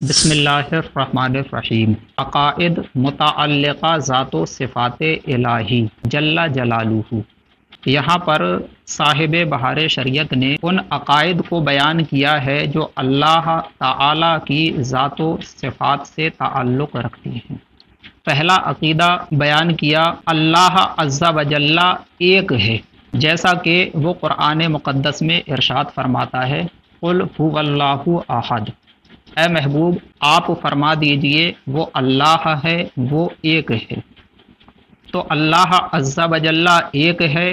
بسم اللہ الرحمن الرحیم۔ عقائد متعلقہ ذات و صفات الہی جل جلالہ۔ یہاں پر صاحب بہار شریعت نے ان عقائد کو بیان کیا ہے جو اللہ تعالی کی ذات و صفات سے تعلق رکھتی ہیں۔ پہلا عقیدہ بیان کیا اللہ عز و جل ایک ہے، جیسا کہ وہ قرآن مقدس میں ارشاد فرماتا ہے قل هو اللہ احد۔ اے محبوب آپ فرما دیجئے وہ اللہ ہے، وہ ایک ہے۔ تو اللہ عز و جل ایک ہے،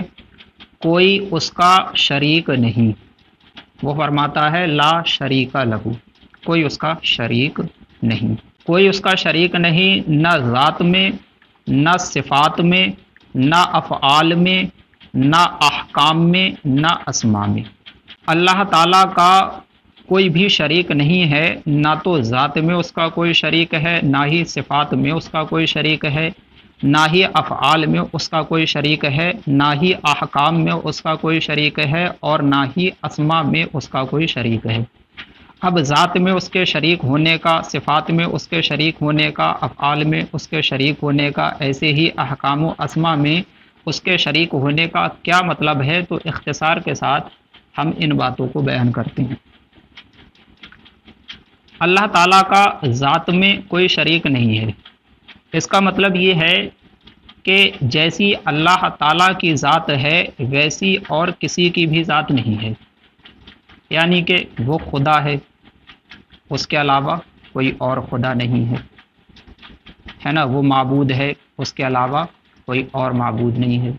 کوئی اس کا شریک نہیں۔ وہ فرماتا ہے لا شریک لہ، کوئی اس کا شریک نہیں، کوئی اس کا شریک نہیں، نہ ذات میں، نہ صفات میں، نہ افعال میں، نہ احکام میں، نہ اسماء میں۔ اللہ تعالیٰ کا کوئی بھی شریک نہیں ہے، نہ تو ذات میں اس کا کوئی شریک ہے، نہ ہی صفات میں اس کا کوئی شریک ہے، نہ ہی افعال میں اس کا کوئی شریک ہے، نہ ہی احکام میں اس کا کوئی شریک ہے، اور نہ ہی اسماء میں اس کا کوئی شریک ہے۔ اب ذات میں اس کے شریک ہونے کا، صفات میں اس کے شریک ہونے کا، افعال میں اس کے شریک ہونے کا، ایسے ہی احکام و اسماء میں اس کے شریک ہونے کا کیا مطلب ہے، تو اختصار کے ساتھ ہم ان باتوں کو بیان کرتے ہیں۔ اللہ تعالیٰ کا ذات میں کوئی شریک نہیں ہے۔ اس کا مطلب یہ ہے کہ جیسی اللہ تعالیٰ کی ذات ہے ویسی اور کسی کی بھی ذات نہیں ہے، یعنی کہ وہ خدا ہے، اس کے علاوہ کوئی اور خدا نہیں ہے نا، وہ معبود ہے، اس کے علاوہ کوئی اور معبود نہیں ہے۔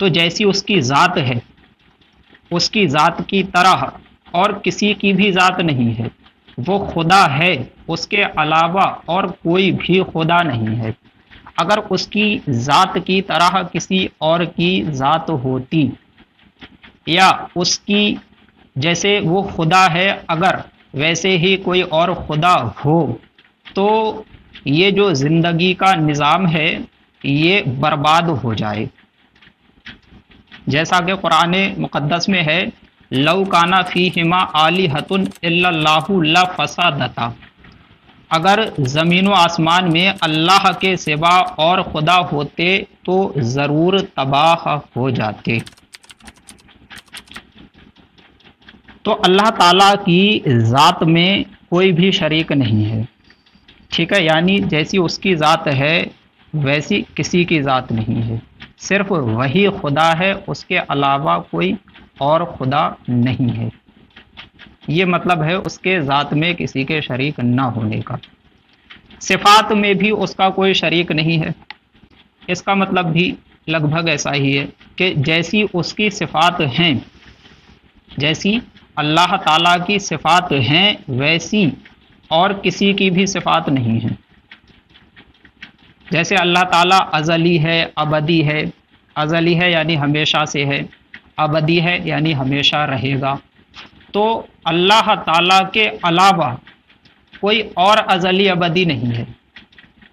تو جیسی اس کی ذات ہے، اس کی ذات کی طرح اور کسی کی بھی ذات نہیں ہے۔ وہ خدا ہے، اس کے علاوہ اور کوئی بھی خدا نہیں ہے۔ اگر اس کی ذات کی طرح کسی اور کی ذات ہوتی، یا اس کی جیسے وہ خدا ہے اگر ویسے ہی کوئی اور خدا ہو، تو یہ جو زندگی کا نظام ہے یہ برباد ہو جائے۔ جیسا کہ قرآن مقدس میں ہے لو کانا فیہما آلہۃ الا اللہ لفسدتا، اگر زمین و آسمان میں اللہ کے سوا اور خدا ہوتے تو ضرور تباہ ہو جاتے۔ تو اللہ تعالیٰ کی ذات میں کوئی بھی شریک نہیں ہے، ٹھیک ہے، یعنی جیسی اس کی ذات ہے ویسی کسی کی ذات نہیں ہے، صرف وہی خدا ہے، اس کے علاوہ کوئی اور خدا نہیں ہے۔ یہ مطلب ہے اس کے ذات میں کسی کے شریک نہ ہونے کا۔ صفات میں بھی اس کا کوئی شریک نہیں ہے۔ اس کا مطلب بھی لگ بھگ ایسا ہی ہے کہ جیسی اس کی صفات ہیں، جیسی اللہ تعالیٰ کی صفات ہیں ویسی اور کسی کی بھی صفات نہیں ہیں۔ جیسے اللہ تعالیٰ ازلی ہے، ابدی ہے، ازلی ہے یعنی ہمیشہ سے ہے، ابدی ہے یعنی ہمیشہ رہے گا۔ تو اللہ تعالیٰ کے علاوہ کوئی اور ازلی ابدی نہیں ہے۔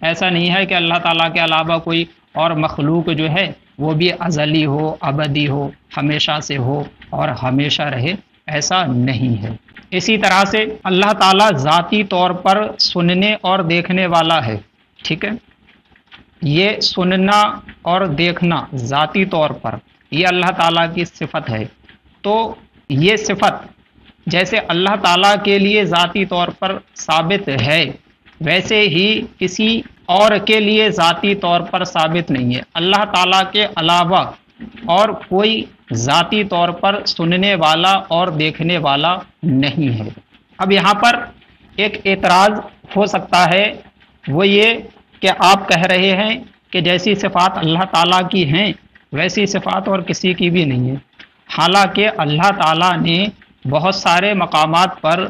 ایسا نہیں ہے کہ اللہ تعالیٰ کے علاوہ کوئی اور مخلوق جو ہے وہ بھی ازلی ہو، ابدی ہو، ہمیشہ سے ہو اور ہمیشہ رہے، ایسا نہیں ہے۔ اسی طرح سے اللہ تعالیٰ ذاتی طور پر سننے اور دیکھنے والا ہے، ٹھیک ہے، یہ سننا اور دیکھنا ذاتی طور پر یہ اللہ تعالیٰ کی صفت ہے۔ تو یہ صفت جیسے اللہ تعالیٰ کے لیے ذاتی طور پر ثابت ہے ویسے ہی کسی اور کے لیے ذاتی طور پر ثابت نہیں ہے۔ اللہ تعالیٰ کے علاوہ اور کوئی ذاتی طور پر سننے والا اور دیکھنے والا نہیں ہے۔ اب یہاں پر ایک اعتراض ہو سکتا ہے، وہ یہ کہ آپ کہہ رہے ہیں کہ جیسی صفات اللہ تعالیٰ کی ہیں ویسی صفات اور کسی کی بھی نہیں ہے۔ حالانکہ اللہ تعالیٰ نے بہت سارے مقامات پر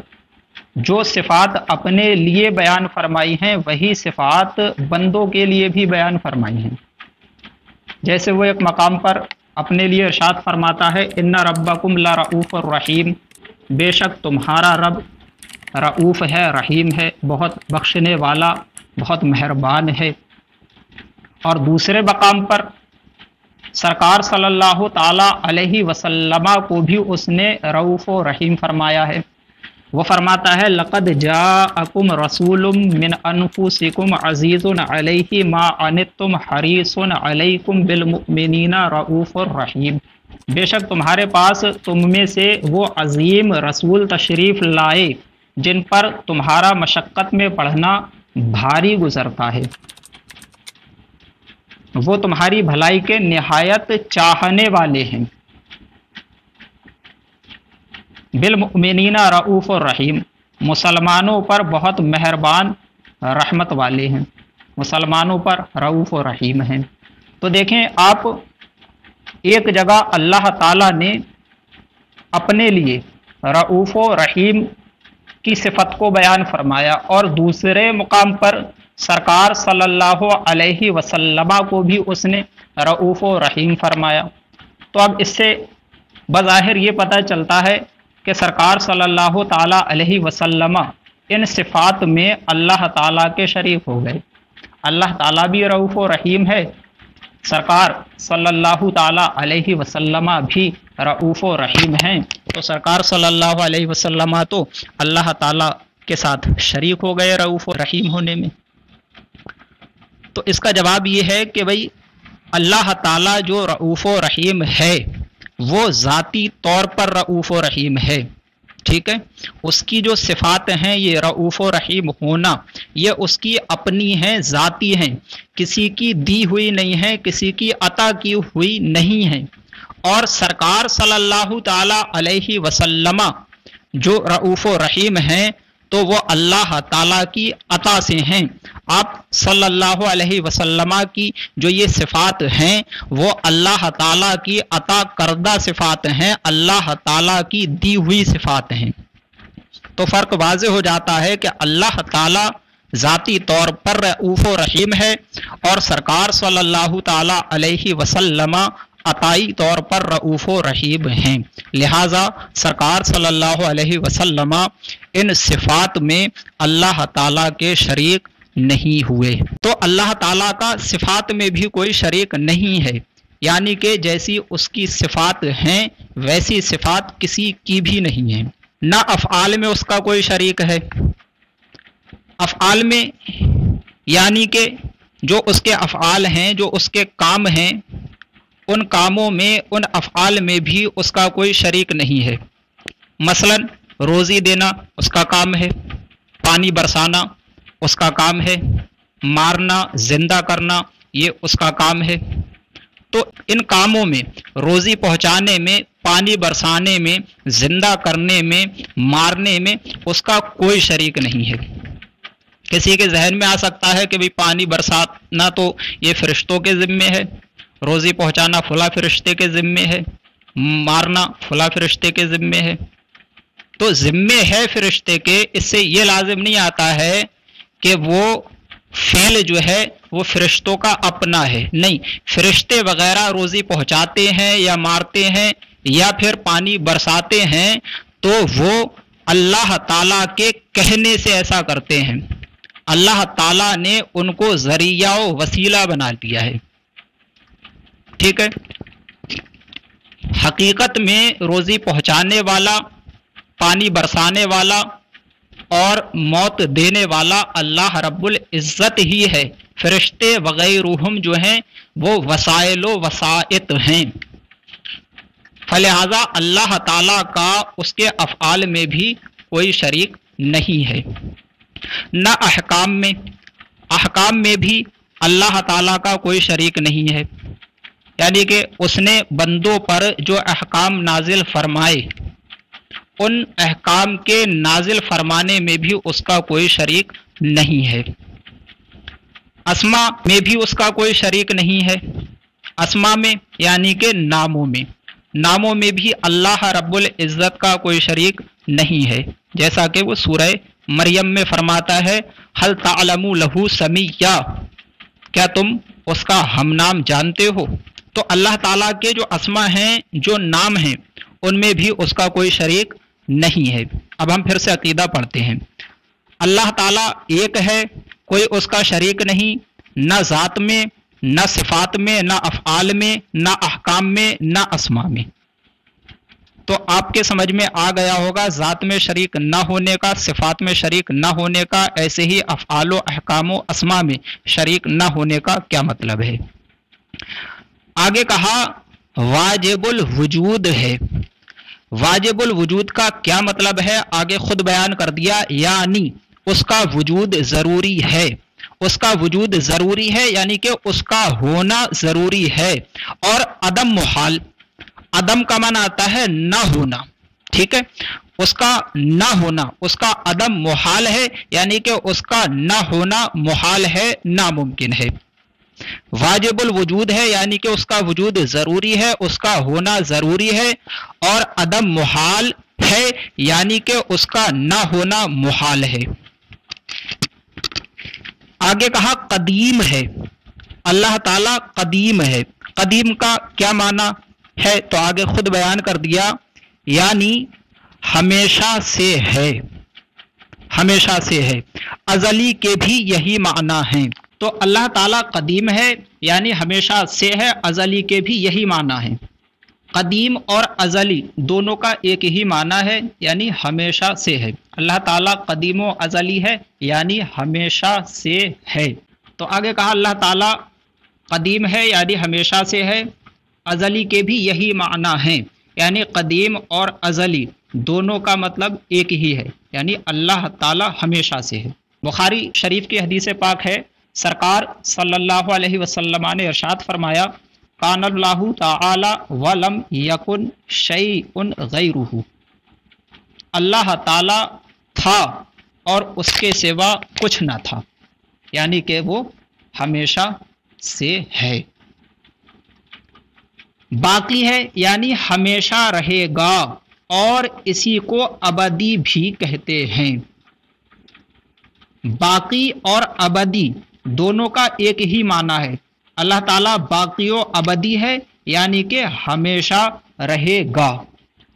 جو صفات اپنے لیے بیان فرمائی ہیں وہی صفات بندوں کے لیے بھی بیان فرمائی ہیں۔ جیسے وہ ایک مقام پر اپنے لیے ارشاد فرماتا ہے ان ربکم لرؤوف الرحیم، بے شک تمہارا رب رؤوف ہے، رحیم ہے، بہت بخشنے والا، بہت مہربان ہے۔ اور دوسرے مقام پر سرکار صلی اللہ تعالی علیہ وسلم کو بھی اس نے رؤوف و رحیم فرمایا ہے۔ وہ فرماتا ہے لقد جاءکم رسول من انفسکم عزیز علیہ ما عنتم حریص علیکم بالمؤمنین رؤوف الرحیم، بے شک تمہارے پاس تم میں سے وہ عظیم رسول تشریف لائے جن پر تمہارا مشقت میں پڑھنا بھاری گزرتا ہے، وہ تمہاری بھلائی کے نہایت چاہنے والے ہیں، بالمؤمنین رؤوف الرحیم، مسلمانوں پر بہت مہربان رحمت والے ہیں، مسلمانوں پر رؤوف الرحیم ہیں۔ تو دیکھیں آپ، ایک جگہ اللہ تعالیٰ نے اپنے لیے رؤوف و رحیم کی صفت کو بیان فرمایا، اور دوسرے مقام پر سرکار صلی اللہ علیہ وسلم کو بھی اس نے رؤوف و رحیم فرمایا۔ تو اب اس سے بظاہر یہ پتہ چلتا ہے کہ سرکار صلی اللہ تعالیٰ علیہ وسلم ان صفات میں اللہ تعالیٰ کے شریک ہو گئے۔ اللہ تعالیٰ بھی رؤوف و رحیم ہے، سرکار صلی اللہ تعالیٰ علیہ وسلم بھی رؤوف و رحیم ہیں، تو سرکار صلی اللہ علیہ وسلم تو اللہ تعالیٰ کے ساتھ شریک ہو گئے رؤوف و رحیم ہونے میں۔ تو اس کا جواب یہ ہے کہ بھئی اللہ تعالیٰ جو رؤوف و رحیم ہے وہ ذاتی طور پر رؤوف و رحیم ہے، ٹھیک ہے، اس کی جو صفات ہیں یہ رؤوف و رحیم ہونا، یہ اس کی اپنی ہیں، ذاتی ہیں، کسی کی دی ہوئی نہیں ہے، کسی کی عطا کی ہوئی نہیں ہے۔ اور سرکار صلی اللہ تعالی علیہ وسلم جو رؤوف و رحیم ہیں تو وہ اللہ تعالیٰ کی عطا سے ہیں۔ آپ صلی اللہ علیہ وسلم کی جو یہ صفات ہیں وہ اللہ تعالیٰ کی عطا کردہ صفات ہیں، اللہ تعالیٰ کی دی ہوئی صفات ہیں۔ تو فرق واضح ہو جاتا ہے کہ اللہ تعالیٰ ذاتی طور پر رؤوف و رحیم ہے، اور سرکار صلی اللہ تعالیٰ علیہ وسلم عطائی طور پر رؤوف و رحیم ہیں۔ لہٰذا سرکار صلی اللہ علیہ وسلم ان صفات میں اللہ تعالیٰ کے شریک نہیں ہوئے۔ تو اللہ تعالیٰ کا صفات میں بھی کوئی شریک نہیں ہے، یعنی کہ جیسی اس کی صفات ہیں ویسی صفات کسی کی بھی نہیں ہے۔ نہ افعال میں اس کا کوئی شریک ہے، افعال میں یعنی کہ جو اس کے افعال ہیں، جو اس کے کام ہیں، ان کاموں میں، ان افعال میں بھی اس کا کوئی شریک نہیں ہے۔ مثلا روزی دینا اس کا کام ہے، پانی برسانا اس کا کام ہے، مارنا، زندہ کرنا یہ اس کا کام ہے۔ تو ان کاموں میں، روزی پہنچانے میں، پانی برسانے میں، زندہ کرنے میں، مارنے میں اس کا کوئی شریک نہیں ہے۔ کسی کے ذہن میں آ سکتا ہے کہ بھئی پانی برسانا تو یہ فرشتوں کے ذمے ہے، روزی پہنچانا فلاں فرشتے کے ذمے ہے، مارنا فلاں فرشتے کے ذمے ہے۔ تو ذمے ہے فرشتے کے، اس سے یہ لازم نہیں آتا ہے کہ وہ فعل جو ہے وہ فرشتوں کا اپنا ہے، نہیں، فرشتے وغیرہ روزی پہنچاتے ہیں یا مارتے ہیں یا پھر پانی برساتے ہیں تو وہ اللہ تعالیٰ کے کہنے سے ایسا کرتے ہیں، اللہ تعالیٰ نے ان کو ذریعہ و وسیلہ بنا دیا ہے، ٹھیک ہے۔ حقیقت میں روزی پہنچانے والا، پانی برسانے والا اور موت دینے والا اللہ رب العزت ہی ہے، فرشتے وغیرہم جو ہیں وہ وسائل و وسائط ہیں۔ فلہذا اللہ تعالیٰ کا اس کے افعال میں بھی کوئی شریک نہیں ہے۔ نہ احکام میں بھی اللہ تعالیٰ کا کوئی شریک نہیں ہے، یعنی کہ اس نے بندوں پر جو احکام نازل فرمائے ان احکام کے نازل فرمانے میں بھی اس کا کوئی شریک نہیں ہے۔ اسما میں بھی اس کا کوئی شریک نہیں ہے، اسما میں یعنی کہ ناموں میں بھی اللہ رب العزت کا کوئی شریک نہیں ہے، جیسا کہ وہ سورہ مریم میں فرماتا ہے ہل تعلم لہ سمیہ، کیا تم اس کا ہم نام جانتے ہو؟ تو اللہ تعالیٰ کے جو اسما ہیں، جو نام ہیں، ان میں بھی اس کا کوئی شریک نہیں ہے۔ اب ہم پھر سے عقیدہ پڑھتے ہیں۔ اللہ تعالیٰ ایک ہے، کوئی اس کا شریک نہیں، نہ ذات میں، نہ صفات میں، نہ افعال میں، نہ احکام میں، نہ اسما میں۔ تو آپ کے سمجھ میں آ گیا ہوگا ذات میں شریک نہ ہونے کا، صفات میں شریک نہ ہونے کا، ایسے ہی افعال و احکام و اسما میں شریک نہ ہونے کا کیا مطلب ہے۔ آگے کہا واجب الوجود ہے۔ واجب الوجود کا کیا مطلب ہے آگے خود بیان کر دیا، یعنی اس کا وجود ضروری ہے، اس کا وجود ضروری ہے یعنی کہ اس کا ہونا ضروری ہے، اور عدم محال، عدم کا معنی آتا ہے نہ ہونا، ٹھیک ہے، اس کا نہ ہونا، اس کا عدم محال ہے یعنی کہ اس کا نہ ہونا محال ہے، ناممکن ہے۔ واجب الوجود ہے یعنی کہ اس کا وجود ضروری ہے، اس کا ہونا ضروری ہے، اور عدم محال ہے یعنی کہ اس کا نہ ہونا محال ہے۔ آگے کہا قدیم ہے، اللہ تعالی قدیم ہے۔ قدیم کا کیا معنی ہے تو آگے خود بیان کر دیا، یعنی ہمیشہ سے ہے، ہمیشہ سے ہے، ازلی کے بھی یہی معنی ہیں۔ تو اللہ تعالیٰ قدیم ہے یعنی ہمیشہ سے ہے، ازلی کے بھی یہی معنی ہے۔ قدیم اور ازلی دونوں کا ایک ہی معنی ہے، یعنی ہمیشہ سے ہے۔ اللہ تعالیٰ قدیم و ازلی ہے یعنی ہمیشہ سے ہے۔ تو آگے کہا اللہ تعالیٰ قدیم ہے یعنی ہمیشہ سے ہے، ازلی کے بھی یہی معنی ہیں، یعنی قدیم اور ازلی دونوں کا مطلب ایک ہی ہے، یعنی اللہ تعالیٰ ہمیشہ سے ہے۔ بخاری شریف کی حدیث پاک ہے، سرکار صلی اللہ علیہ وسلم نے ارشاد فرمایا، کان اللہ تعالی ولم یکن شیء غیرہ، اللہ تعالی تھا اور اس کے سوا کچھ نہ تھا، یعنی کہ وہ ہمیشہ سے ہے۔ باقی ہے یعنی ہمیشہ رہے گا، اور اسی کو ابدی بھی کہتے ہیں۔ باقی اور ابدی دونوں کا ایک ہی معنی ہے۔ اللہ تعالیٰ باقی و ابدی ہے یعنی کہ ہمیشہ رہے گا۔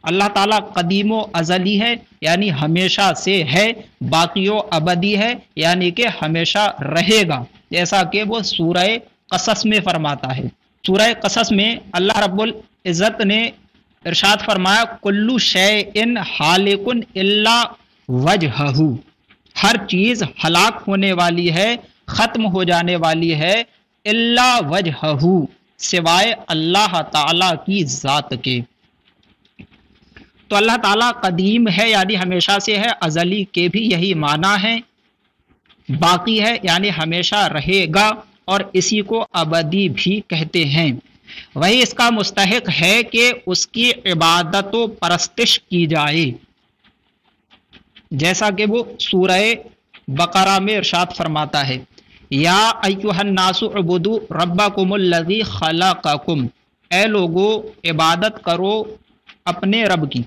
اللہ تعالیٰ قدیم و ازلی ہے یعنی ہمیشہ سے ہے، باقی و ابدی ہے یعنی کہ ہمیشہ رہے گا، جیسا کہ وہ سورہ قصص میں فرماتا ہے۔ سورہ قصص میں اللہ رب العزت نے ارشاد فرمایا، کلو شیء ہالک الا وجہہ، ہر چیز ہلاک ہونے والی ہے، ختم ہو جانے والی ہے، الا وجہہ، سوائے اللہ تعالی کی ذات کے۔ تو اللہ تعالیٰ قدیم ہے یعنی ہمیشہ سے ہے، ازلی کے بھی یہی معنی ہے، باقی ہے یعنی ہمیشہ رہے گا، اور اسی کو ابدی بھی کہتے ہیں۔ وہی اس کا مستحق ہے کہ اس کی عبادت و پرستش کی جائے، جیسا کہ وہ سورہ بقرہ میں ارشاد فرماتا ہے، یا ایھا الناس اعبدوا ربکم الذی خلقکم، اے لوگو عبادت کرو اپنے رب کی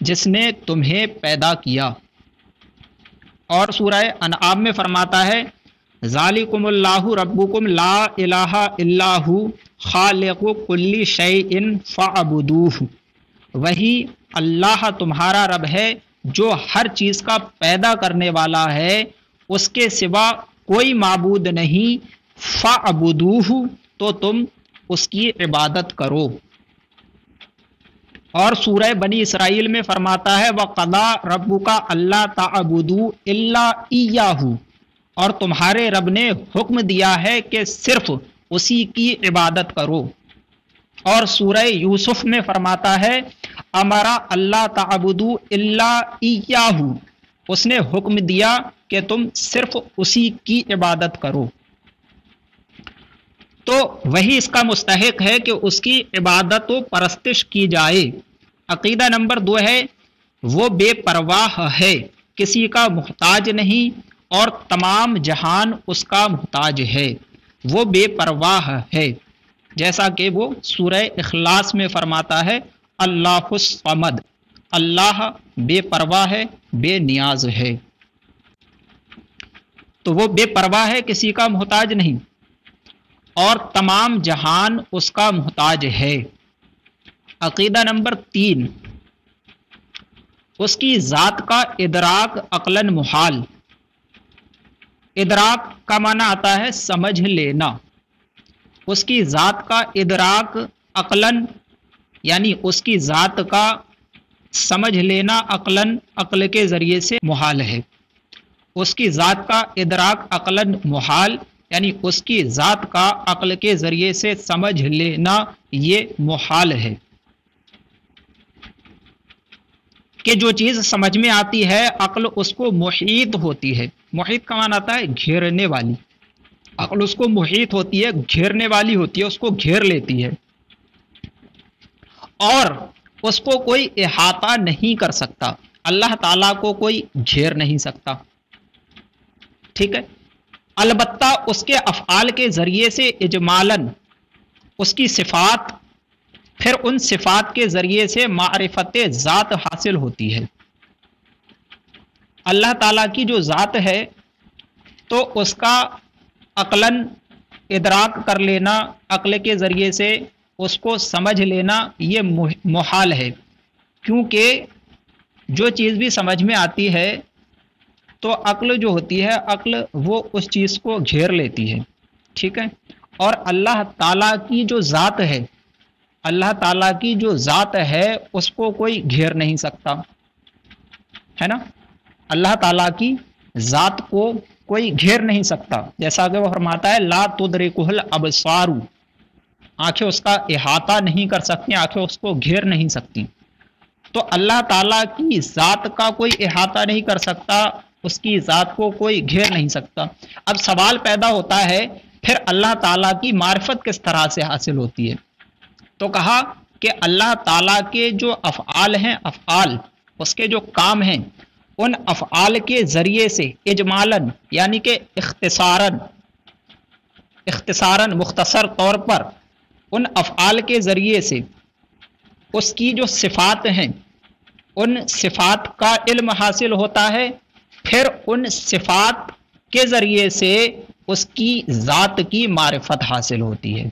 جس نے تمہیں پیدا کیا۔ اور سورہ انعام میں فرماتا ہے، ذالکم اللہ ربکم لا الہ الا ھو خالق کل شیء فاعبدوہ، وہی اللہ تمہارا رب ہے جو ہر چیز کا پیدا کرنے والا ہے، اس کے سوا کوئی معبود نہیں، فاعبدوہ، تو تم اس کی عبادت کرو۔ اور سورہ بنی اسرائیل میں فرماتا ہے، وَقَضَىٰ رَبُّكَ أَلَّا تَعْبُدُوا إِلَّا إِيَّاهُ، اور تمہارے رب نے حکم دیا ہے کہ صرف اسی کی عبادت کرو۔ اور سورہ یوسف میں فرماتا ہے، امرا اللہ تعبدوا الا ایاہ، اس نے حکم دیا کہ تم صرف اسی کی عبادت کرو۔ تو وہی اس کا مستحق ہے کہ اس کی عبادت و پرستش کی جائے۔ عقیدہ نمبر 2 ہے، وہ بے پرواہ ہے، کسی کا محتاج نہیں، اور تمام جہان اس کا محتاج ہے، وہ بے پرواہ ہے، جیسا کہ وہ سورہ اخلاص میں فرماتا ہے، اللہ الصمد، اللہ بے پرواہ ہے، بے نیاز ہے۔ تو وہ بے پرواہ ہے، کسی کا محتاج نہیں، اور تمام جہان اس کا محتاج ہے۔ عقیدہ نمبر 3، اس کی ذات کا ادراک عقلاً محال۔ ادراک کا معنی آتا ہے سمجھ لینا، اس کی ذات کا ادراک عقلاً یعنی اس کی ذات کا سمجھ لینا عقلاً عقل کے ذریعے سے محال ہے، اس کی ذات کا ادراک عقلاً محال، یعنی اس کی ذات کا عقل کے ذریعے سے سمجھ لینا یہ محال ہے کہ جو چیز سمجھ میں آتی ہے عقل اس کو محیط ہوتی ہے۔ محیط کا معنی آتا ہے گھیرنے والی، عقل اس کو محیط ہوتی ہے، گھیرنے والی ہوتی ہے، اس کو گھیر لیتی ہے اور اس کو کوئی احاطہ نہیں کر سکتا۔ اللہ تعالیٰ کو کوئی گھیر نہیں سکتا، ٹھیک ہے۔ البتہ اس کے افعال کے ذریعے سے اجمالاً اس کی صفات، پھر ان صفات کے ذریعے سے معرفت ذات حاصل ہوتی ہے۔ اللہ تعالیٰ کی جو ذات ہے تو اس کا عقلاً ادراک کر لینا، عقل کے ذریعے سے اس کو سمجھ لینا یہ محال ہے، کیونکہ جو چیز بھی سمجھ میں آتی ہے تو عقل جو ہوتی ہے، عقل وہ اس چیز کو گھیر لیتی ہے، ٹھیک ہے۔ اور اللہ تعالیٰ کی جو ذات ہے، اللہ تعالیٰ کی جو ذات ہے اس کو کوئی گھیر نہیں سکتا، ہے نا۔ اللہ تعالیٰ کی ذات کو کوئی گھیر نہیں سکتا، جیسا کہ وہ فرماتا ہے لا تدرکہ الابصار، آنکھیں اس کا احاطہ نہیں کر سکتی، آنکھیں اس کو گھیر نہیں سکتی۔ تو اللہ تعالیٰ کی ذات کا کوئی احاطہ نہیں کر سکتا، اس کی ذات کو کوئی گھیر نہیں سکتا۔ اب سوال پیدا ہوتا ہے پھر اللہ تعالیٰ کی معرفت کس طرح سے حاصل ہوتی ہے؟ تو کہا کہ اللہ تعالیٰ کے جو افعال ہیں، افعال اس کے جو کام ہیں، ان افعال کے ذریعے سے اجمالاً یعنی کہ اختصاراً مختصر طور پر ان افعال کے ذریعے سے اس کی جو صفات ہیں ان صفات کا علم حاصل ہوتا ہے، پھر ان صفات کے ذریعے سے اس کی ذات کی معرفت حاصل ہوتی ہے۔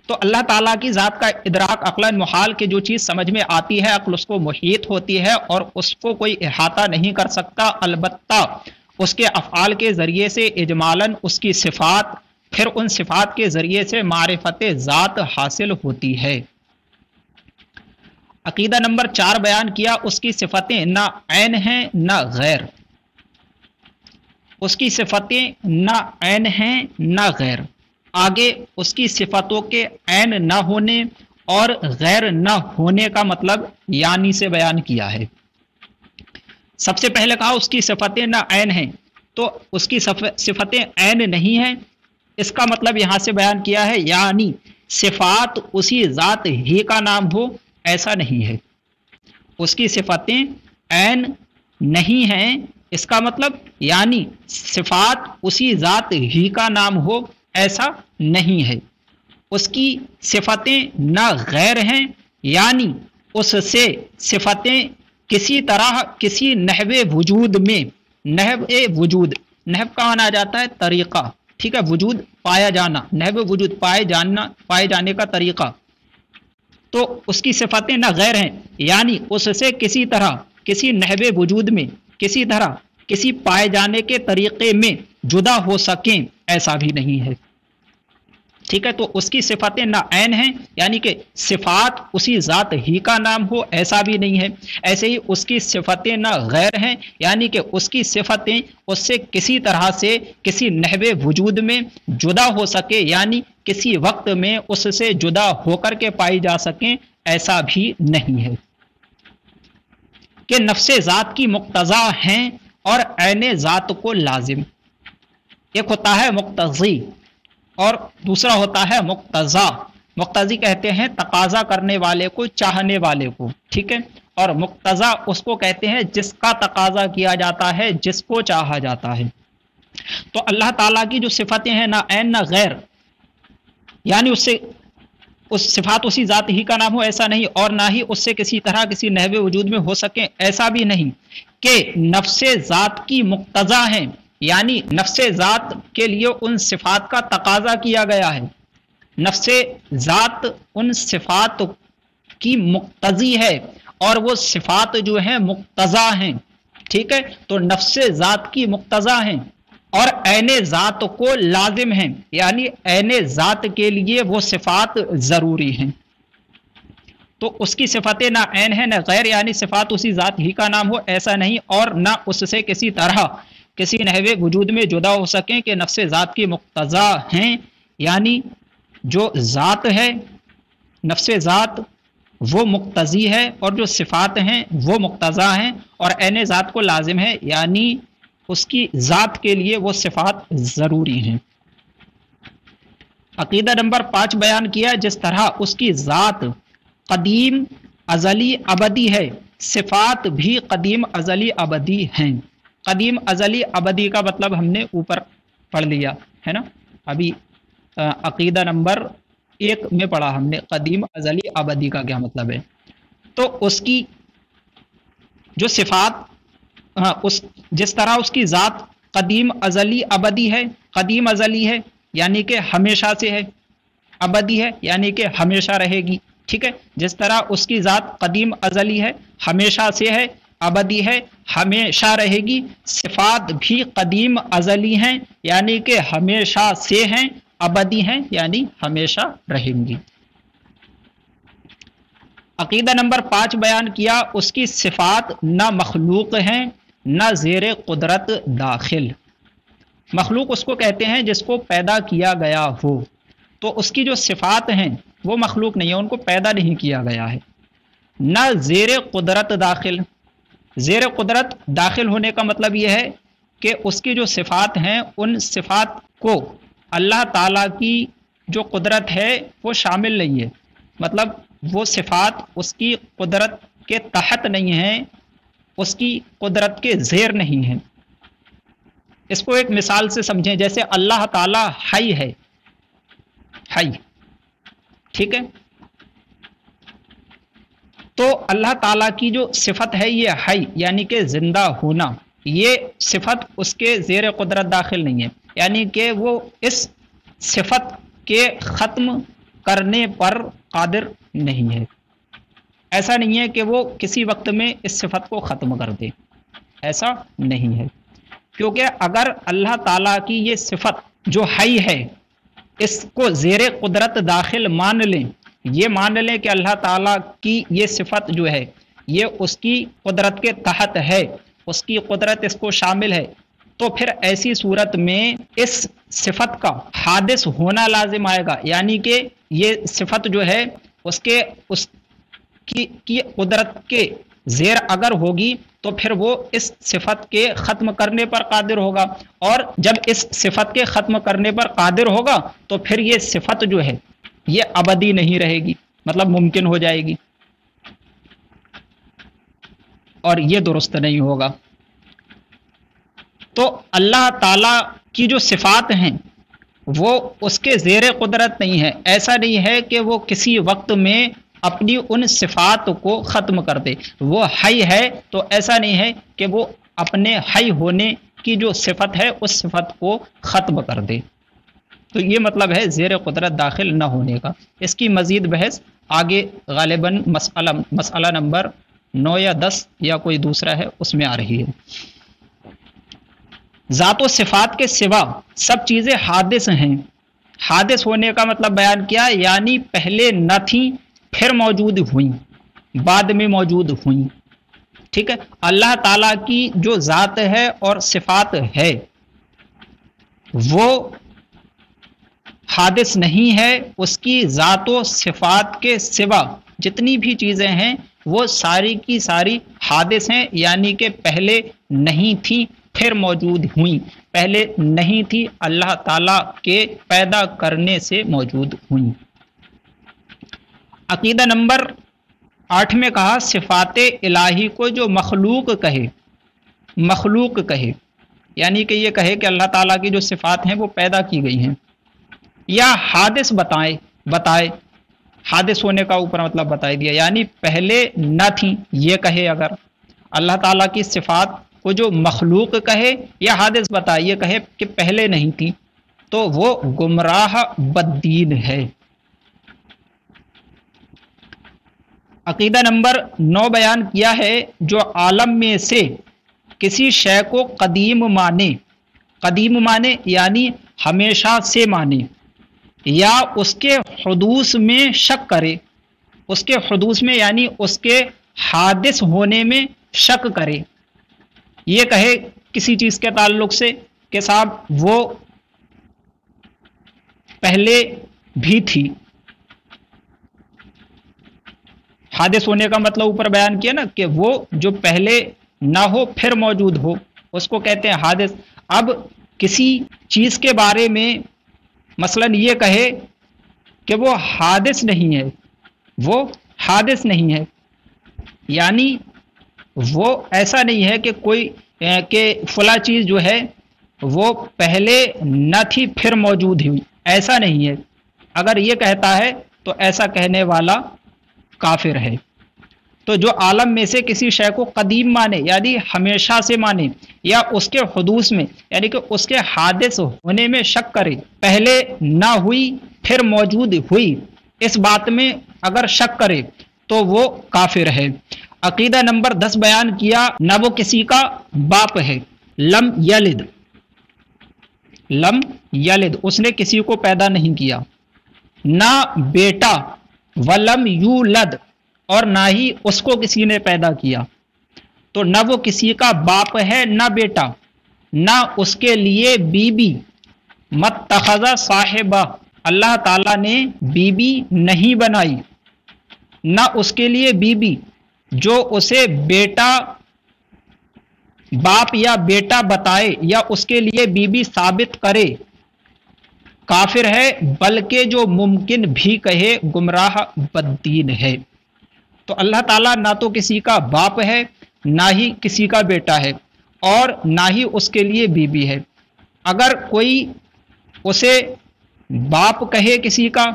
تو اللہ تعالیٰ کی ذات کا ادراک عقلاً محال کہ جو چیز سمجھ میں آتی ہے عقل اس کو محیط ہوتی ہے اور اس کو کوئی احاطہ نہیں کر سکتا، البتہ اس کے افعال کے ذریعے سے اجمالاً اس کی صفات، پھر ان صفات کے ذریعے سے معرفت ذات حاصل ہوتی ہے۔ عقیدہ نمبر 4 بیان کیا، اس کی صفتیں نہ عین ہیں نہ غیر، اس کی صفتیں نہ عین ہیں نہ غیر۔ آگے اس کی صفتوں کے عین نہ ہونے اور غیر نہ ہونے کا مطلب یعنی سے بیان کیا ہے۔ سب سے پہلے کہا اس کی صفتیں نہ عین ہیں، تو اس کی صفتیں عین نہیں ہیں، اس کا مطلب یہاں سے بیان کیا ہے یعنی صفات اسی ذات ہی کا نام ہو ایسا نہیں ہے۔ اس کی صفتیں عین نہیں ہیں، اس کا مطلب یعنی صفات اسی ذات ہی کا نام ہو ایسا نہیں ہے۔ اس کی صفتیں نہ غیر ہیں، یعنی اس سے صفتیں کسی طرح کسی نحو وجود میں، نحو وجود، نحو کا مانا جاتا ہے طریقہ، ٹھیک ہے، وجود پایا جانا، نحو وجود پائے جانے کا طریقہ، تو اس کی صفتیں نہ غیر ہیں یعنی اس سے کسی طرح کسی نحو وجود میں کسی طرح کسی پائے جانے کے طریقے میں جدا ہو سکیں ایسا بھی نہیں ہے، ٹھیک ہے۔ تو اس کی صفتیں نہ عین ہیں یعنی کہ صفات اسی ذات ہی کا نام ہو ایسا بھی نہیں ہے۔ ایسے ہی اس کی صفتیں نہ غیر ہیں یعنی کہ اس کی صفتیں اس سے کسی طرح سے کسی نحو وجود میں جدا ہو سکے یعنی کسی وقت میں اس سے جدا ہو کر کے پائی جا سکیں ایسا بھی نہیں ہے۔ کہ نفس ذات کی مقتضا ہیں اور عین ذات کو لازم، ایک ہوتا ہے مقتضی اور دوسرا ہوتا ہے مقتضا۔ مقتضی کہتے ہیں تقاضا کرنے والے کو، چاہنے والے کو، ٹھیک ہے، اور مقتضا اس کو کہتے ہیں جس کا تقاضا کیا جاتا ہے، جس کو چاہا جاتا ہے۔ تو اللہ تعالیٰ کی جو صفتیں ہیں نہ عین نہ غیر، یعنی اس سے اس صفات اسی ذات ہی کا نام ہو ایسا نہیں، اور نہ ہی اس سے کسی طرح کسی نحو وجود میں ہو سکیں ایسا بھی نہیں، کہ نفس ذات کی مقتضا ہیں یعنی نفس ذات کے لیے ان صفات کا تقاضا کیا گیا ہے، نفس ذات ان صفات کی مقتضی ہے اور وہ صفات جو ہیں مقتضا ہیں، ٹھیک ہے۔ تو نفس ذات کی مقتضا ہیں اور عین ذات کو لازم ہیں یعنی عین ذات کے لیے وہ صفات ضروری ہیں۔ تو اس کی صفتیں نہ عین ہے نہ غیر، یعنی صفات اسی ذات ہی کا نام ہو ایسا نہیں، اور نہ اس سے کسی طرح کسی نحوے وجود میں جدا ہو سکیں کہ نفس ذات کی مقتضا ہیں، یعنی جو ذات ہے نفس ذات وہ مقتضی ہے، اور جو صفات ہیں وہ مقتضا ہیں، اور عین ذات کو لازم ہے، یعنی اس کی ذات کے لیے وہ صفات ضروری ہیں۔ عقیدہ نمبر 5 بیان کیا، جس طرح اس کی ذات قدیم ازلی ابدی ہے، صفات بھی قدیم ازلی ابدی ہیں۔ قدیم ازلی ابدی کا مطلب ہم نے اوپر پڑھ لیا ہے نا، ابھی عقیدہ نمبر 1 میں پڑھا ہم نے قدیم ازلی ابدی کا کیا مطلب ہے۔ تو اس کی جو صفات جس طرح اس کی ذات قدیم ازلی ابدی ہے، قدیم ازلی ہے یعنی کہ ہمیشہ سے ہے، ابدی ہے یعنی کہ ہمیشہ رہے گی، ٹھیک ہے، جس طرح اس کی ذات قدیم ازلی ہے، ہمیشہ سے ہے، ابدی ہے، ہمیشہ رہے گی، صفات بھی قدیم ازلی ہیں یعنی کہ ہمیشہ سے ہیں، ابدی ہیں یعنی ہمیشہ رہیں گی۔ عقیدہ نمبر 5 بیان کیا، اس کی صفات نہ مخلوق ہیں نہ زیر قدرت داخل۔ مخلوق اس کو کہتے ہیں جس کو پیدا کیا گیا ہو، تو اس کی جو صفات ہیں وہ مخلوق نہیں ہے، ان کو پیدا نہیں کیا گیا ہے۔ نہ زیر قدرت داخل، زیر قدرت داخل ہونے کا مطلب یہ ہے کہ اس کی جو صفات ہیں ان صفات کو اللہ تعالیٰ کی جو قدرت ہے وہ شامل نہیں ہے، مطلب وہ صفات اس کی قدرت کے تحت نہیں ہیں، اس کی قدرت کے زیر نہیں ہیں۔ اس کو ایک مثال سے سمجھیں، جیسے اللہ تعالیٰ حی ہے، حی، ٹھیک ہے، تو اللہ تعالیٰ کی جو صفت ہے یہ حی یعنی کہ زندہ ہونا، یہ صفت اس کے زیر قدرت داخل نہیں ہے، یعنی کہ وہ اس صفت کے ختم کرنے پر قادر نہیں ہے۔ ایسا نہیں ہے کہ وہ کسی وقت میں اس صفت کو ختم کر دے، ایسا نہیں ہے، کیونکہ اگر اللہ تعالیٰ کی یہ صفت جو حی ہے اس کو زیر قدرت داخل مان لیں، یہ مان لیں کہ اللہ تعالیٰ کی یہ صفت جو ہے یہ اس کی قدرت کے تحت ہے، اس کی قدرت اس کو شامل ہے، تو پھر ایسی صورت میں اس صفت کا حادث ہونا لازم آئے گا، یعنی کہ یہ صفت جو ہے اس کی قدرت کے زیر اگر ہوگی تو پھر وہ اس صفت کے ختم کرنے پر قادر ہوگا، اور جب اس صفت کے ختم کرنے پر قادر ہوگا تو پھر یہ صفت جو ہے یہ ابدی نہیں رہے گی، مطلب ممکن ہو جائے گی، اور یہ درست نہیں ہوگا۔ تو اللہ تعالیٰ کی جو صفات ہیں وہ اس کے زیر قدرت نہیں ہے، ایسا نہیں ہے کہ وہ کسی وقت میں اپنی ان صفات کو ختم کر دے، وہ حی ہے تو ایسا نہیں ہے کہ وہ اپنے حی ہونے کی جو صفت ہے اس صفت کو ختم کر دے، تو یہ مطلب ہے زیر قدرت داخل نہ ہونے کا۔ اس کی مزید بحث آگے غالباً مسئلہ نمبر 9 یا 10 یا کوئی دوسرا ہے اس میں آ رہی ہے۔ ذات و صفات کے سوا سب چیزیں حادث ہیں، حادث ہونے کا مطلب بیان کیا، یعنی پہلے نہ تھیں پھر موجود ہوئیں، بعد میں موجود ہوئیں، ٹھیک ہے۔ اللہ تعالیٰ کی جو ذات ہے اور صفات ہے وہ حادث نہیں ہے، اس کی ذات و صفات کے سوا جتنی بھی چیزیں ہیں وہ ساری کی ساری حادث ہیں، یعنی کہ پہلے نہیں تھیں پھر موجود ہوئیں، پہلے نہیں تھی اللہ تعالیٰ کے پیدا کرنے سے موجود ہوئیں۔ عقیدہ نمبر 8 میں کہا صفات الہی کو جو مخلوق کہے یعنی کہ یہ کہے کہ اللہ تعالیٰ کی جو صفات ہیں وہ پیدا کی گئی ہیں، یا حادث بتائے حادث ہونے کا اوپر مطلب بتائی دیا، یعنی پہلے نہ تھیں یہ کہے، اگر اللہ تعالیٰ کی صفات کو جو مخلوق کہے یا حادث بتائے یہ کہے کہ پہلے نہیں تھی تو وہ گمراہ بددین ہے۔ عقیدہ نمبر 9 بیان کیا ہے جو عالم میں سے کسی شے کو قدیم مانے یعنی ہمیشہ سے مانے، یا اس کے حدوث میں شک کرے، اس کے حدوث میں یعنی اس کے حادث ہونے میں شک کرے، یہ کہے کسی چیز کے تعلق سے کہ صاحب وہ پہلے بھی تھی، حادث ہونے کا مطلب اوپر بیان کیا نا کہ وہ جو پہلے نہ ہو پھر موجود ہو، اس کو کہتے ہیں حادث۔ اب کسی چیز کے بارے میں مثلا یہ کہے کہ وہ حادث نہیں ہے، وہ حادث نہیں ہے، یعنی وہ ایسا نہیں ہے کہ کوئی کہ فلاں چیز جو ہے وہ پہلے نہ تھی پھر موجود ہوئی، ایسا نہیں ہے۔ اگر یہ کہتا ہے تو ایسا کہنے والا کافر ہے۔ تو جو عالم میں سے کسی شے کو قدیم مانے یعنی ہمیشہ سے مانے، یا اس کے حدوث میں یعنی کہ اس کے حادث ہونے میں شک کرے، پہلے نہ ہوئی پھر موجود ہوئی، اس بات میں اگر شک کرے تو وہ کافر ہے۔ عقیدہ نمبر 10 بیان کیا، نہ وہ کسی کا باپ ہے، لم یلد، لم یلد اس نے کسی کو پیدا نہیں کیا، نہ بیٹا، ولم یولد اور نہ ہی اس کو کسی نے پیدا کیا، تو نہ وہ کسی کا باپ ہے نہ بیٹا، نہ اس کے لیے بیوی، متخذ صاحبہ اللہ تعالیٰ نے بیوی نہیں بنائی، نہ اس کے لیے بیوی جو اسے بیٹا باپ یا بیٹا بتائے یا اس کے لیے بیوی ثابت کرے، کافر ہے، بلکہ جو ممکن بھی کہے گمراہ بددین ہے۔ تو اللہ تعالیٰ نہ تو کسی کا باپ ہے نہ ہی کسی کا بیٹا ہے اور نہ ہی اس کے لیے بیوی ہے۔ اگر کوئی اسے باپ کہے کسی کا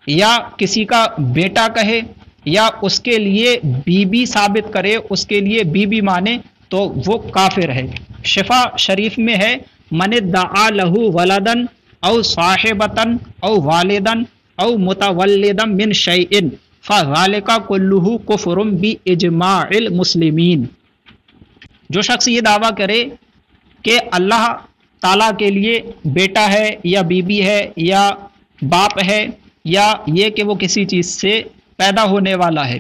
یا کسی کا بیٹا کہے یا اس کے لیے بیوی ثابت کرے، اس کے لیے بیوی مانے، تو وہ کافر ہے۔ شفا شریف میں ہے، من ادعا لہ ولدن او صاحبتن او والدن او متولدن من شیء فذلک کلہ کفر باجماع المسلمین۔ جو شخص یہ دعویٰ کرے کہ اللہ تعالیٰ کے لیے بیٹا ہے یا بیوی ہے یا باپ ہے یا یہ کہ وہ کسی چیز سے پیدا ہونے والا ہے،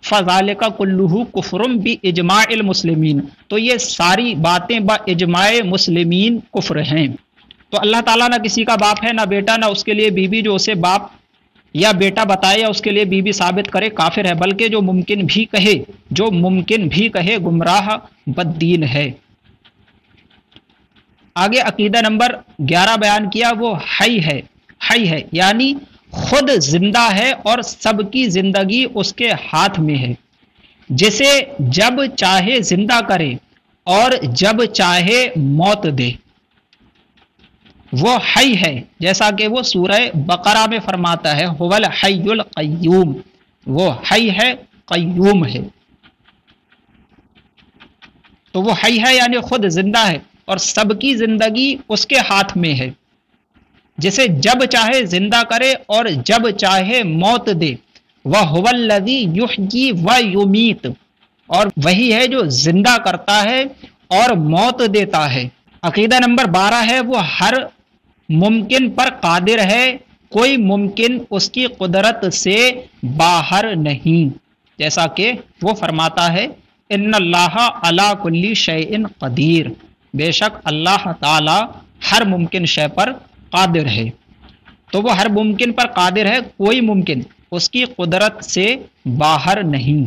فذالک کلہ کفر باجماع المسلمین، تو یہ ساری باتیں با اجماع مسلمین کفر ہیں۔ تو اللہ تعالیٰ نہ کسی کا باپ ہے نہ بیٹا، نہ اس کے لیے بیوی جو اسے باپ یا بیٹا بتائے یا اس کے لیے بیوی ثابت کرے، کافر ہے، بلکہ جو ممکن بھی کہے گمراہ بددین ہے۔ آگے عقیدہ نمبر 11 بیان کیا، وہ حی ہے یعنی خود زندہ ہے اور سب کی زندگی اس کے ہاتھ میں ہے، جسے جب چاہے زندہ کرے اور جب چاہے موت دے۔ وہ حی ہے، جیسا کہ وہ سورہ بقرہ میں فرماتا ہے، هو الحی القیوم، وہ حی ہے، قیوم ہے۔ تو وہ حی ہے یعنی خود زندہ ہے اور سب کی زندگی اس کے ہاتھ میں ہے، جسے جب چاہے زندہ کرے اور جب چاہے موت دے۔ وَهُوَ الَّذِي يُحْيِي وَيُمِيتُ، اور وہی ہے جو زندہ کرتا ہے اور موت دیتا ہے۔ عقیدہ نمبر 12 ہے، وہ ہر ممکن پر قادر ہے، کوئی ممکن اس کی قدرت سے باہر نہیں، جیسا کہ وہ فرماتا ہے، ان اللہ علی کل شیء قدیر، بے شک اللہ تعالی ہر ممکن شے پر قادر ہے۔ تو وہ ہر ممکن پر قادر ہے، کوئی ممکن اس کی قدرت سے باہر نہیں۔